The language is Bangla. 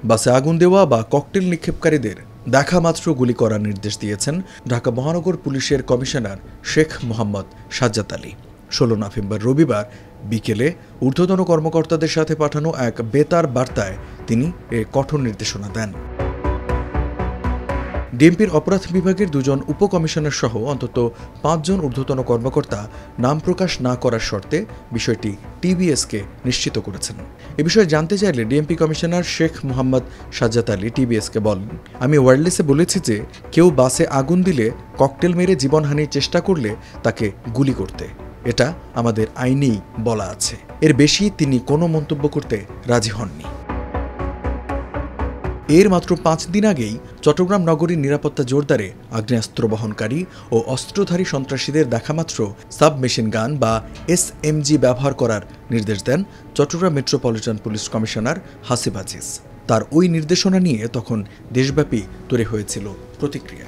বাসে আগুন দেওয়া বা ককটেল নিক্ষেপকারীদের দেখা মাত্র গুলি করার নির্দেশ দিয়েছেন ঢাকা মহানগর পুলিশের কমিশনার শেখ মোহাম্মদ সাজ্জাদ আলী। 16 নভেম্বর রবিবার বিকেলে ঊর্ধ্বতন কর্মকর্তাদের সাথে পাঠানো এক বেতার বার্তায় তিনি এ কঠোর নির্দেশনা দেন। ডিএমপির অপরাধ বিভাগের 2 জন উপকমিশনার সহ অন্তত 5 জন ঊর্ধ্বতন কর্মকর্তা নাম প্রকাশ না করার শর্তে বিষয়টি টিবিএসকে নিশ্চিত করেছেন। এ বিষয়ে জানতে চাইলে ডিএমপি কমিশনার শেখ মোহাম্মদ সাজ্জাদ আলী টিবিএসকে বলেন, আমি ওয়্যারলেসে বলেছি যে কেউ বাসে আগুন দিলে ককটেল মেরে জীবনহানির চেষ্টা করলে তাকে গুলি করতে। এটা আমাদের আইনেই বলা আছে। এর বেশি তিনি কোনো মন্তব্য করতে রাজি হননি। এর মাত্র 5 দিন আগেই চট্টগ্রাম নগরীর নিরাপত্তা জোরদারে আগ্নেয়াস্ত্র বহনকারী ও অস্ত্রধারী সন্ত্রাসীদের দেখামাত্র সাবমেশিন গান বা এসএমজি ব্যবহার করার নির্দেশ দেন Chattogram metropolitan police commissioner Hasib Aziz. তার ওই নির্দেশনা নিয়ে তখন দেশব্যাপী তৈরি হয়েছিল প্রতিক্রিয়া।